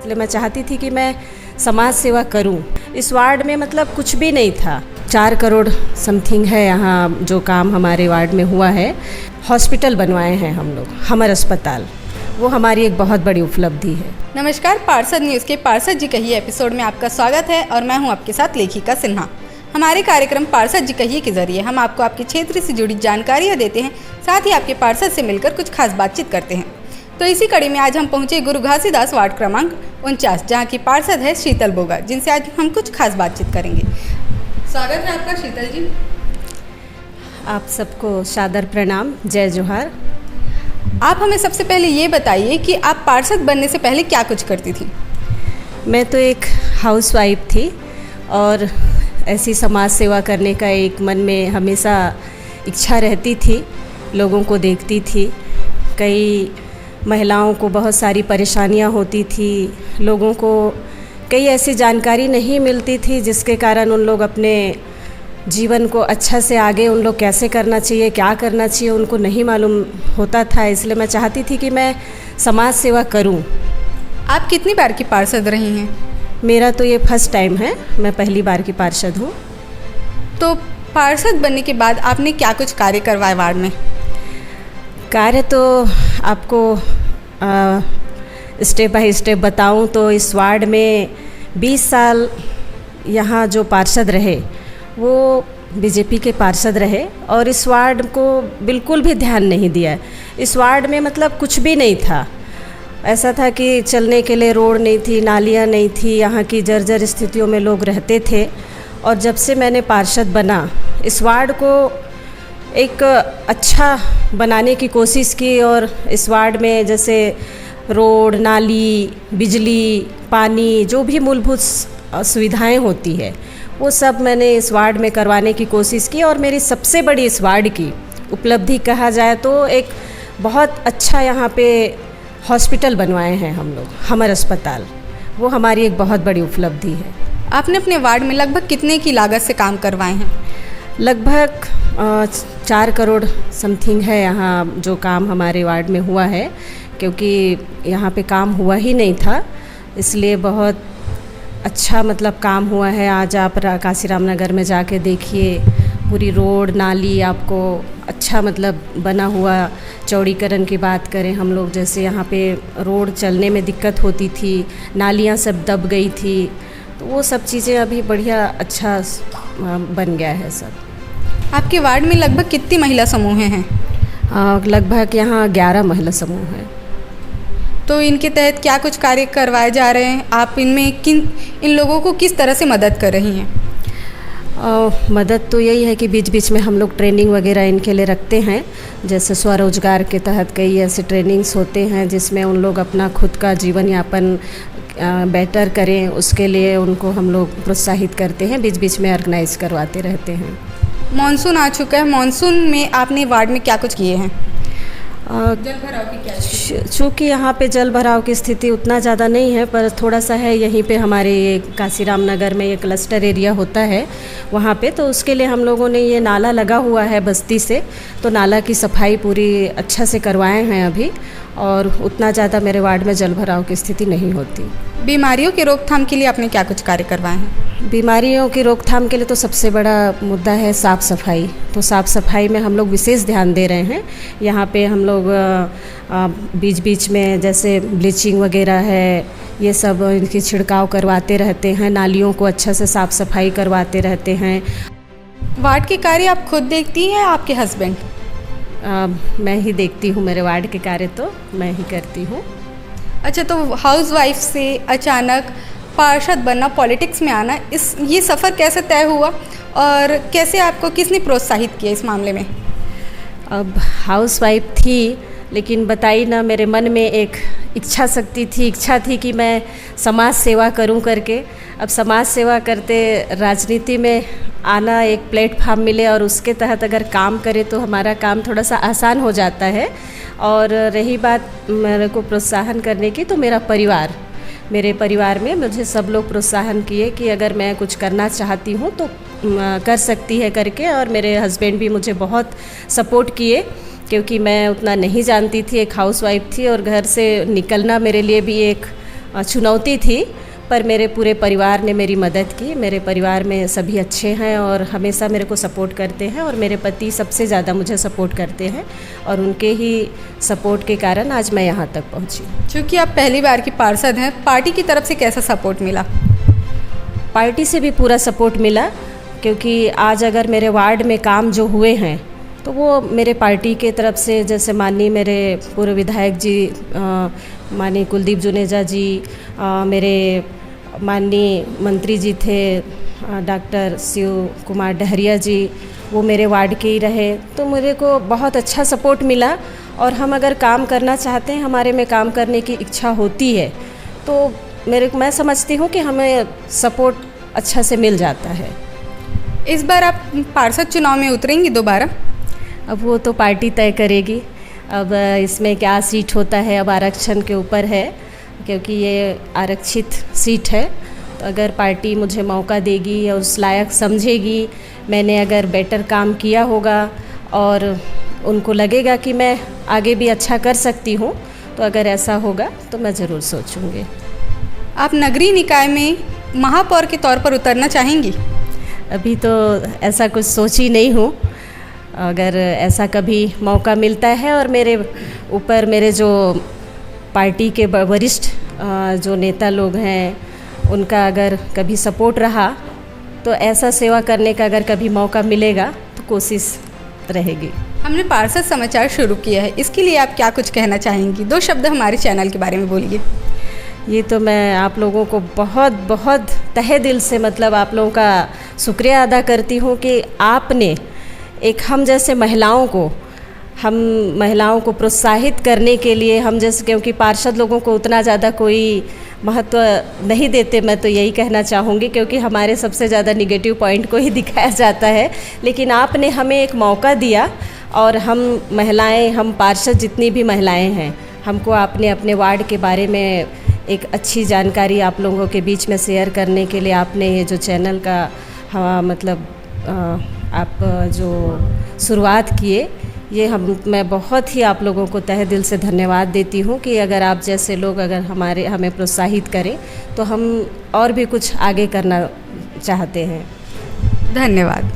इसलिए मैं चाहती थी कि मैं समाज सेवा करूं। इस वार्ड में मतलब कुछ भी नहीं था। 4 करोड़ समथिंग है यहाँ जो काम हमारे वार्ड में हुआ है। हॉस्पिटल बनवाए हैं हम लोग, हमर अस्पताल, वो हमारी एक बहुत बड़ी उपलब्धि है। नमस्कार, पार्षद न्यूज़ के पार्षद जी कहिए एपिसोड में आपका स्वागत है और मैं हूं आपके साथ लेखिका सिन्हा। हमारे कार्यक्रम पार्षद जी कहिए के जरिए हम आपको आपके क्षेत्र से जुड़ी जानकारियां देते हैं, साथ ही आपके पार्षद से मिलकर कुछ खास बातचीत करते हैं। तो इसी कड़ी में आज हम पहुंचे गुरु घासीदास वार्ड क्रमांक 49, जहां की पार्षद है शीतल बोगा, जिनसे आज हम कुछ खास बातचीत करेंगे। स्वागत है आपका शीतल जी। आप सबको सादर प्रणाम, जय जोहार। आप हमें सबसे पहले ये बताइए कि आप पार्षद बनने से पहले क्या कुछ करती थी। मैं तो एक हाउसवाइफ थी और ऐसी समाज सेवा करने का एक मन में हमेशा इच्छा रहती थी। लोगों को देखती थी, कई महिलाओं को बहुत सारी परेशानियां होती थी, लोगों को कई ऐसी जानकारी नहीं मिलती थी जिसके कारण उन लोग अपने जीवन को अच्छा से आगे उन लोग कैसे करना चाहिए, क्या करना चाहिए, उनको नहीं मालूम होता था। इसलिए मैं चाहती थी कि मैं समाज सेवा करूं। आप कितनी बार की पार्षद रही हैं? मेरा तो ये फर्स्ट टाइम है, मैं पहली बार की पार्षद हूँ। तो पार्षद बनने के बाद आपने क्या कुछ कार्य करवाए वार्ड में? कार्य तो आपको स्टेप बाय स्टेप बताऊं तो इस वार्ड में 20 साल यहाँ जो पार्षद रहे वो बीजेपी के पार्षद रहे और इस वार्ड को बिल्कुल भी ध्यान नहीं दिया। इस वार्ड में मतलब कुछ भी नहीं था। ऐसा था कि चलने के लिए रोड नहीं थी, नालियाँ नहीं थी, यहाँ की जर्जर स्थितियों में लोग रहते थे। और जब से मैंने पार्षद बना, इस वार्ड को एक अच्छा बनाने की कोशिश की और इस वार्ड में जैसे रोड, नाली, बिजली, पानी, जो भी मूलभूत सुविधाएं होती है वो सब मैंने इस वार्ड में करवाने की कोशिश की। और मेरी सबसे बड़ी इस वार्ड की उपलब्धि कहा जाए तो एक बहुत अच्छा यहाँ पे हॉस्पिटल बनवाए हैं हम लोग, हमर अस्पताल, वो हमारी एक बहुत बड़ी उपलब्धि है। आपने अपने वार्ड में लगभग कितने की लागत से काम करवाए हैं? लगभग 4 करोड़ समथिंग है यहाँ जो काम हमारे वार्ड में हुआ है, क्योंकि यहाँ पे काम हुआ ही नहीं था, इसलिए बहुत अच्छा मतलब काम हुआ है। आज आप काशीराम नगर में जाके देखिए, पूरी रोड, नाली आपको अच्छा मतलब बना हुआ। चौड़ीकरण की बात करें हम लोग, जैसे यहाँ पे रोड चलने में दिक्कत होती थी, नालियाँ सब दब गई थी, तो वो सब चीज़ें अभी बढ़िया अच्छा बन गया है सब। आपके वार्ड में लगभग कितनी महिला समूह हैं? लगभग यहाँ 11 महिला समूह हैं। तो इनके तहत क्या कुछ कार्य करवाए जा रहे हैं? आप इनमें इन लोगों को किस तरह से मदद कर रही हैं? मदद तो यही है कि बीच बीच में हम लोग ट्रेनिंग वगैरह इनके लिए रखते हैं। जैसे स्वरोजगार के तहत कई ऐसे ट्रेनिंग्स होते हैं जिसमें उन लोग अपना खुद का जीवन यापन बेटर करें, उसके लिए उनको हम लोग प्रोत्साहित करते हैं, बीच बीच में ऑर्गेनाइज करवाते रहते हैं। मानसून आ चुका है, मानसून में आपने वार्ड में क्या कुछ किए हैं? जल भराव की क्या? चूँकि यहाँ पे जल भराव की स्थिति उतना ज़्यादा नहीं है, पर थोड़ा सा है। यहीं पे हमारे काशीराम नगर में ये क्लस्टर एरिया होता है वहाँ पे, तो उसके लिए हम लोगों ने ये नाला लगा हुआ है बस्ती से, तो नाला की सफाई पूरी अच्छा से करवाए हैं अभी, और उतना ज़्यादा मेरे वार्ड में जल भराव की स्थिति नहीं होती। बीमारियों की रोकथाम के लिए आपने क्या कुछ कार्य करवाए हैं? बीमारियों की रोकथाम के लिए तो सबसे बड़ा मुद्दा है साफ़ सफाई। तो साफ़ सफाई में हम लोग विशेष ध्यान दे रहे हैं। यहाँ पे हम लोग बीच बीच में जैसे ब्लीचिंग वगैरह है, ये सब इनकी छिड़काव करवाते रहते हैं, नालियों को अच्छा से साफ़ सफाई करवाते रहते हैं। वार्ड के कार्य आप खुद देखती हैं या आपके हस्बैंड? मैं ही देखती हूँ, मेरे वार्ड के कार्य तो मैं ही करती हूँ। अच्छा, तो हाउसवाइफ से अचानक पार्षद बनना, पॉलिटिक्स में आना, ये सफ़र कैसे तय हुआ और कैसे आपको किसने प्रोत्साहित किया इस मामले में? अब हाउसवाइफ थी, लेकिन बताई ना, मेरे मन में एक इच्छा थी कि मैं समाज सेवा करूं करके। अब समाज सेवा करते राजनीति में आना, एक प्लेटफॉर्म मिले और उसके तहत अगर काम करें तो हमारा काम थोड़ा सा आसान हो जाता है। और रही बात मेरे को प्रोत्साहन करने की, तो मेरे परिवार में मुझे सब लोग प्रोत्साहन किए कि अगर मैं कुछ करना चाहती हूँ तो कर सकती है करके। और मेरे हस्बैंड भी मुझे बहुत सपोर्ट किए, क्योंकि मैं उतना नहीं जानती थी, एक हाउसवाइफ थी और घर से निकलना मेरे लिए भी एक चुनौती थी, पर मेरे पूरे परिवार ने मेरी मदद की। मेरे परिवार में सभी अच्छे हैं और हमेशा मेरे को सपोर्ट करते हैं, और मेरे पति सबसे ज़्यादा मुझे सपोर्ट करते हैं, और उनके ही सपोर्ट के कारण आज मैं यहाँ तक पहुँची। चूँकि आप पहली बार की पार्षद हैं, पार्टी की तरफ से कैसा सपोर्ट मिला? पार्टी से भी पूरा सपोर्ट मिला, क्योंकि आज अगर मेरे वार्ड में काम जो हुए हैं तो वो मेरे पार्टी के तरफ से, जैसे माननीय मेरे पूर्व विधायक जी माननीय कुलदीप जुनेजा जी, मेरे माननीय मंत्री जी थे डॉक्टर शिव कुमार डहरिया जी, वो मेरे वार्ड के ही रहे, तो मेरे को बहुत अच्छा सपोर्ट मिला। और हम अगर काम करना चाहते हैं, हमारे में काम करने की इच्छा होती है, तो मैं समझती हूँ कि हमें सपोर्ट अच्छा से मिल जाता है। इस बार आप पार्षद चुनाव में उतरेंगी दोबारा? अब वो तो पार्टी तय करेगी। अब इसमें क्या सीट होता है, अब आरक्षण के ऊपर है, क्योंकि ये आरक्षित सीट है। तो अगर पार्टी मुझे मौका देगी या उस लायक समझेगी, मैंने अगर बेटर काम किया होगा और उनको लगेगा कि मैं आगे भी अच्छा कर सकती हूँ, तो अगर ऐसा होगा तो मैं ज़रूर सोचूँगी। आप नगरीय निकाय में महापौर के तौर पर उतरना चाहेंगी? अभी तो ऐसा कुछ सोची नहीं हूँ। अगर ऐसा कभी मौका मिलता है और मेरे ऊपर मेरे जो पार्टी के वरिष्ठ जो नेता लोग हैं, उनका अगर कभी सपोर्ट रहा, तो ऐसा सेवा करने का अगर कभी मौका मिलेगा तो कोशिश रहेगी। हमने पार्षद समाचार शुरू किया है, इसके लिए आप क्या कुछ कहना चाहेंगी? 2 शब्द हमारे चैनल के बारे में बोलिए। ये तो मैं आप लोगों को बहुत बहुत तहे दिल से मतलब आप लोगों का शुक्रिया अदा करती हूँ कि आपने एक हम जैसे महिलाओं को प्रोत्साहित करने के लिए, हम जैसे, क्योंकि पार्षद लोगों को उतना ज़्यादा कोई महत्व नहीं देते, मैं तो यही कहना चाहूँगी, क्योंकि हमारे सबसे ज़्यादा निगेटिव पॉइंट को ही दिखाया जाता है। लेकिन आपने हमें एक मौका दिया, और हम महिलाएं, हम पार्षद जितनी भी महिलाएं हैं, हमको आपने अपने वार्ड के बारे में एक अच्छी जानकारी आप लोगों के बीच में शेयर करने के लिए आपने ये जो चैनल का आप जो शुरुआत किए, ये मैं बहुत ही आप लोगों को तहे दिल से धन्यवाद देती हूँ कि अगर आप जैसे लोग अगर हमें प्रोत्साहित करें तो हम और भी कुछ आगे करना चाहते हैं। धन्यवाद।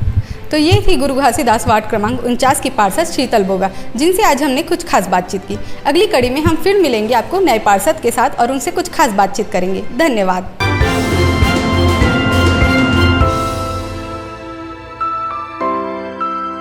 तो ये थी गुरु घासीदास वार्ड क्रमांक 49 की पार्षद शीतल बोगा, जिनसे आज हमने कुछ खास बातचीत की। अगली कड़ी में हम फिर मिलेंगे आपको नए पार्षद के साथ और उनसे कुछ खास बातचीत करेंगे। धन्यवाद।